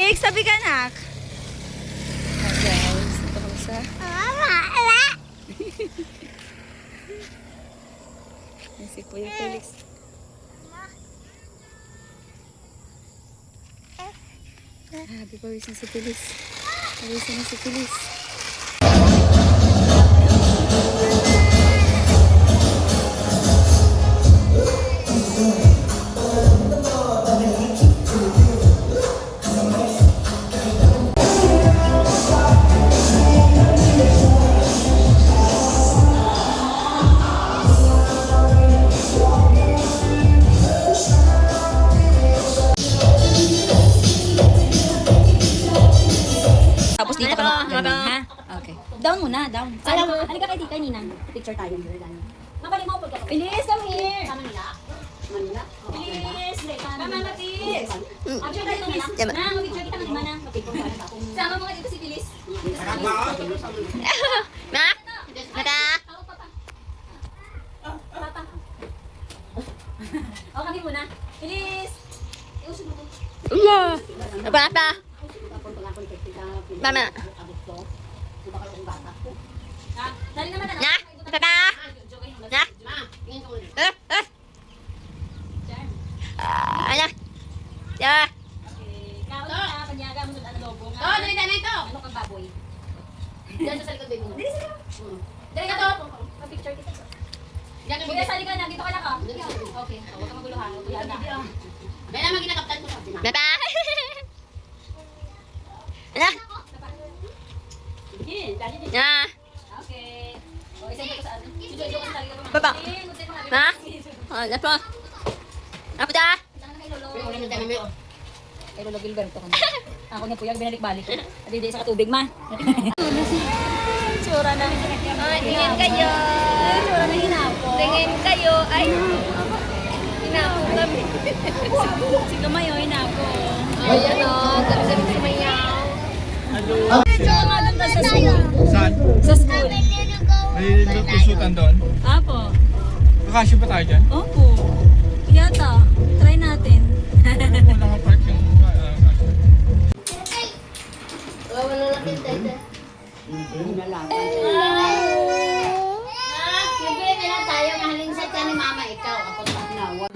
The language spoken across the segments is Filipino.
Felix, sabi ka anak. Guys, ito ko sa... Yan si Kuya Felix. Grabe, pawisan si Felix. Pawisan na si Felix. Tapos dito ka na ganun, ha? Okay. Down muna, down. Halika kayo dito, Nina. Picture tayo. Mabalik mo, pagka. Bilis, come here. Sama nila. Manila. Bilis. Mama, Matis. Picture tayo, Bilis. Na, picture kita ng mana. Sama mo nga dito si Bilis. Ma? Mata? Papa. O, kami muna. Bilis. Iusog mo to. Papa. Mama. Dali naman na. Tata. Na. Ano? Ya. Kaon na panyaga mo sa logo nga. Oh, dali na ito. Ano kang baboy? Diyan sa likod baby mo. Dali sila. Dali ka to. Pa-picture kita. Diyan ka. Sa likod na dito ka na ka. Okay. Huwag ka maguluhan. Huwag na. Dali naman ginakaptan ko. Baba. Ano? Na. Okay. O, isa ito sa ano. Baba. Na? O, lapo. Lapo da. Kay Lolo Gilberto. Ako niya po yung binalik-balik ko. Adidi sa katubig, ma. Tsura na. Tingin kayo. Tsura na hinapo. Tingin kayo. Ay. Hinapo kami. Si Kamayo, hinapo. Ayan o. Gabi-gabi sumayaw. Saan? Sa school. May lusutan doon? Apo. Kakasya ba tayo dyan? Opo. Yata. Try natin. Wala nga park yung Bibili ka lang tayo, mahalin sa tiyan ni mama, ikaw, ako sa nawa.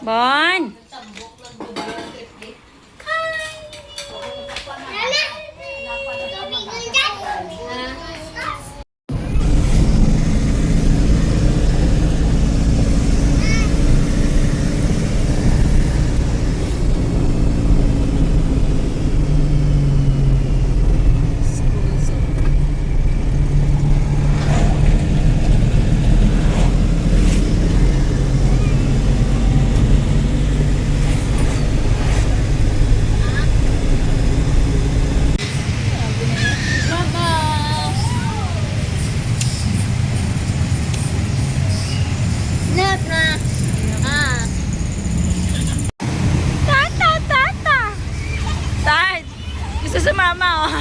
Bon! Gusto sa mama, oh.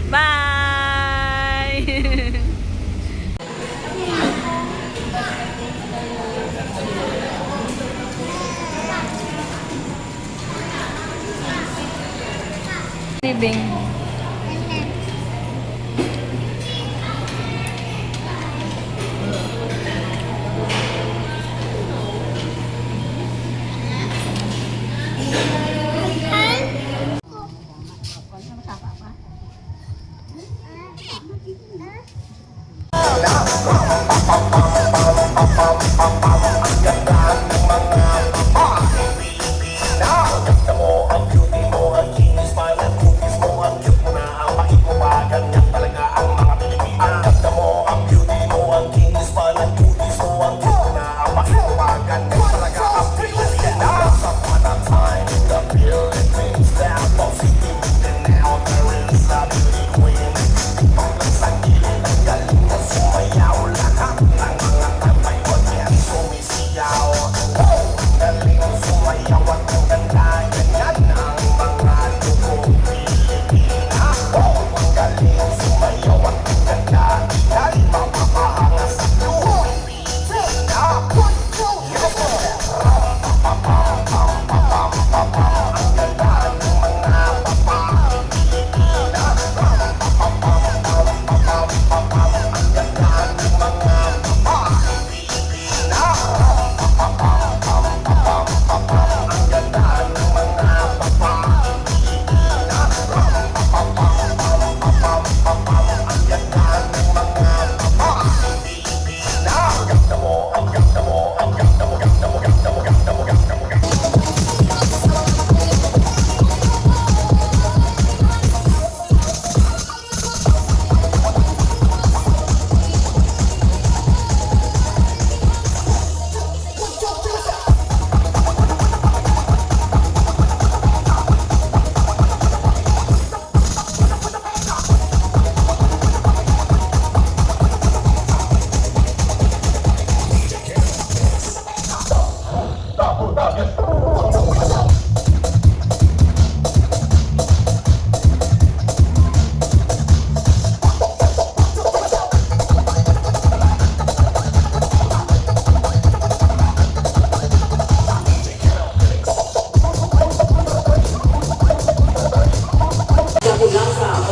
Bye! Living.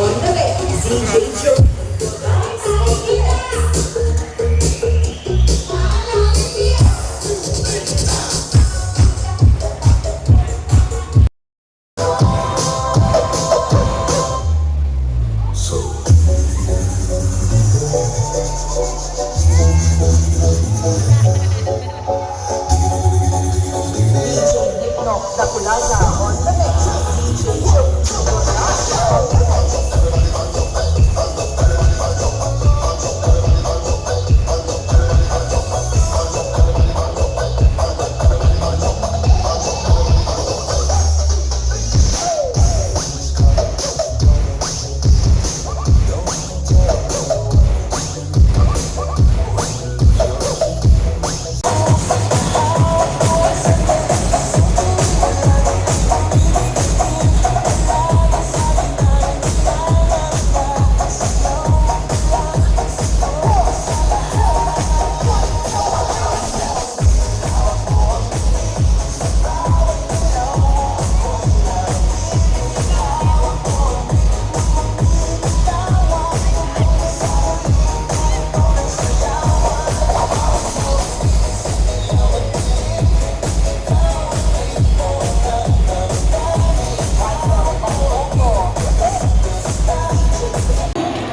on the mix, DJ Joe. DJ Hipnok Dakulaga on the mix, DJ Joe.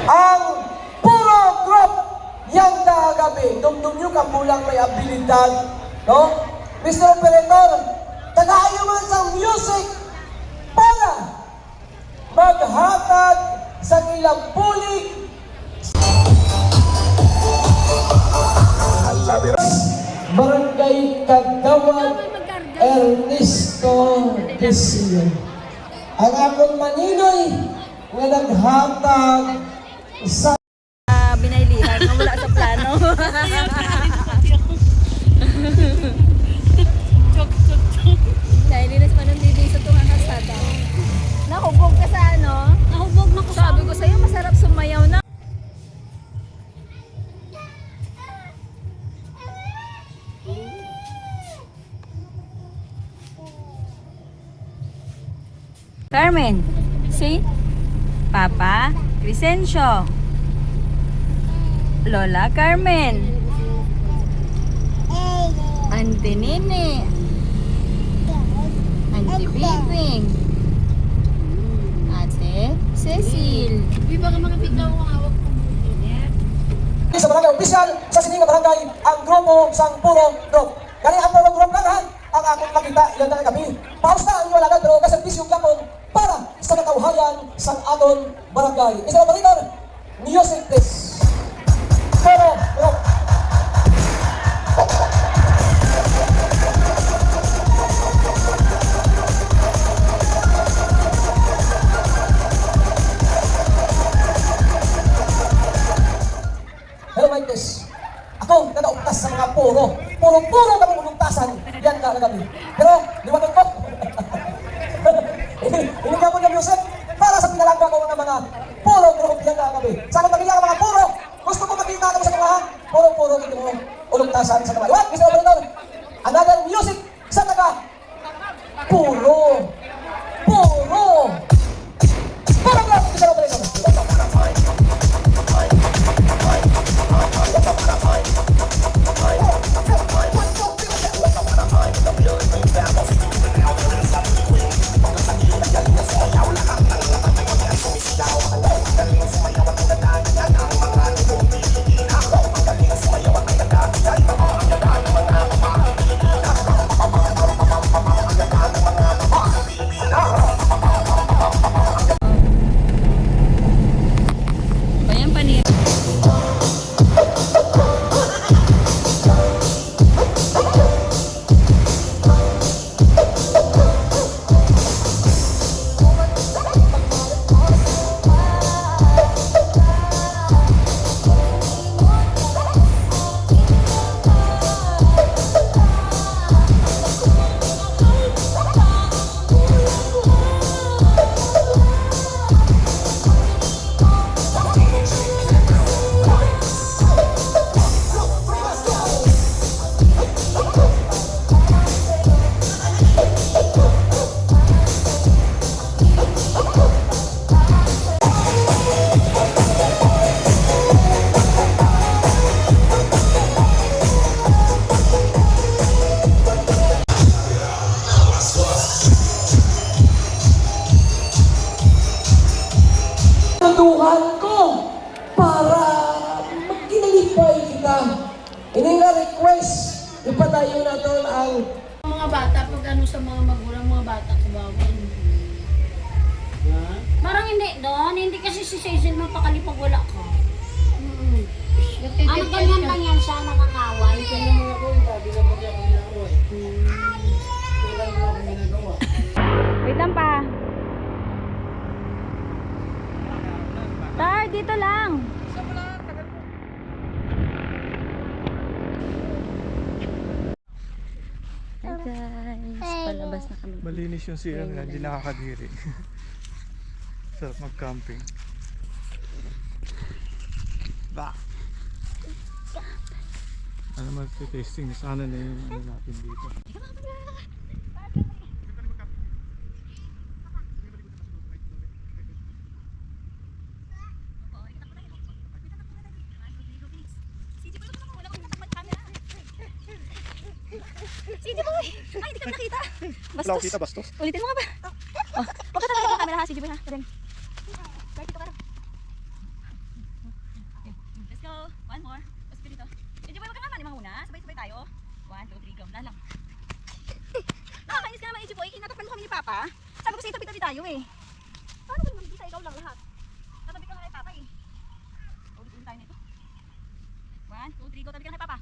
Ang puro group yang kagabi, dumdum nyo kamulang may abilidad, no? Mr. Operator, tagayo man sa music para maghatag sa ilang pulig Barangay Kagawad Ernesto Desio. Ang akong maninoy nga naghatag sa Binaylihan, wala sa plano. Binaylihan pa nun dito sa tungang kasada. Nahubog ka sa ano? Nahubog na ko. Sabi ko sa'yo, masarap sumayaw na. Carmen, si Papa Crescencio, Lola Carmen, Auntie Nene, Auntie Bibing, Ate Cecil. sa barangay opisyal sa Sininga Barangay ang grupo sang puro group. Kani ang puro group lang ha, ang akong makita ilan na kami. Paus na ang iwalagan pero kaserbisyong gapon para sa katauhayan sang aton barangay. Isa ba rin music please. Puro group. Hello, Mike Tess. Ako, nanaugtas sa mga puro. Puro kami ulugtasan. Yan ka kagabi. Pero, liwanag ko. Inigyan ko ng music para sa pinalangga ko ng mga puro group yan ka kagabi. Sana pamilya ka mga puro. Gusto ko makita kami sa mga puro dito mo ulugtasan sa kamay. What? Mr. Operator, another music sa taga puro. Puro group, Mr. Operator. mahal ko para magkinalipay kita. Ini nga request, ipadayo na doon ang Mga bata, pag ano sa mga magulang, mga bata sa bawal. Parang hindi doon, hindi kasi si Cecil mapakali pag wala ka. Ano ganyan lang yan siya, nakakaway. Wait lang pa. Tar, dito lang. Hi guys, palabas na kami. Malinis yung CR nila, hindi nakakadiri. Sarap mag-camping. Ba! Ano mag-tasting? Sana na yung ano natin dito. CJ boy! Ay, hindi ka nakita. Wala ko kita, bastos. Ulitin mo nga ba? Oh, huwag ka talaga ng camera ha, CJ boy ha. Pwede. Right, dito ka na. Okay, let's go. One more. Let's go dito. CJ boy, huwag ka naman. Lima muna. Sabay-sabay tayo. 1, 2, 3, go. Wala lang. Nakakainis ka naman, CJ boy. Inatakpan mo kami ni Papa. Sabi ko sa'yo, tabi-tabi tayo eh. Paano ka naman magkita? Ikaw lang lahat. Tatabi ka nga kay Papa eh. Ulitin tayo nito. 1, 2, 3, go. Tabi ka na kay Papa.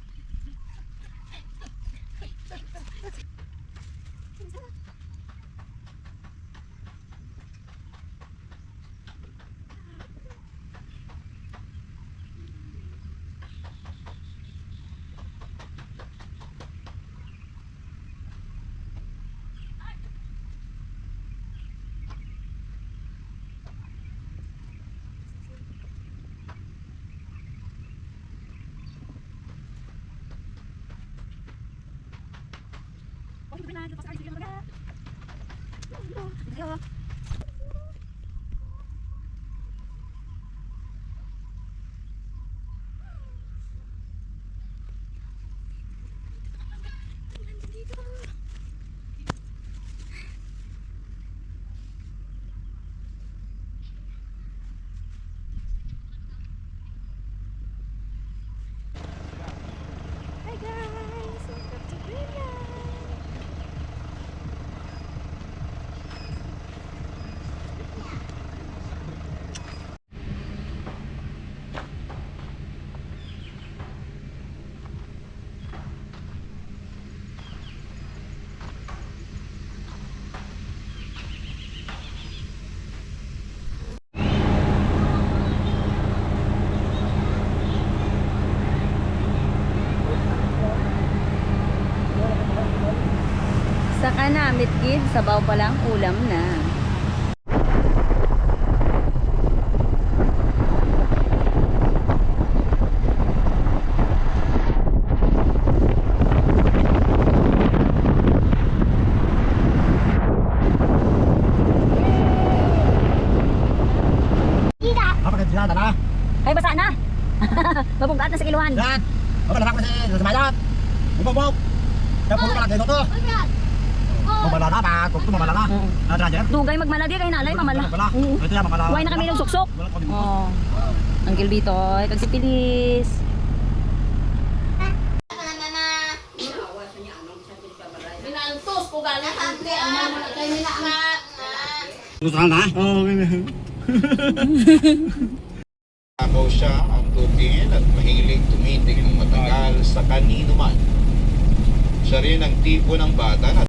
Hi guys! Welcome to Greenland! Saka na, mitgid, sabaw pa lang, ulam na. Apakagilada na. Ay, basa na! Babungkat na sa kiluhan. Yan. Mabalak na si Sumayat. Bubog. Kaya puro ka lang dito to. Mamala na pa. Kung ito mamala na. Driver. Dugay magmalagi kay nalay, mamala. Mamala. Ito yan mamala. Huwag na kami ng suksok. Wala ko din. Oh. Ang gilbito, kag si Pilis. Binantos ko galing ante. Ano mo na kayo nila. Gusto na? Oo, ganyan. Ako siya ang tugin at mahilig tumitig ng matagal sa kanino man. Siya rin ang tipo ng bata na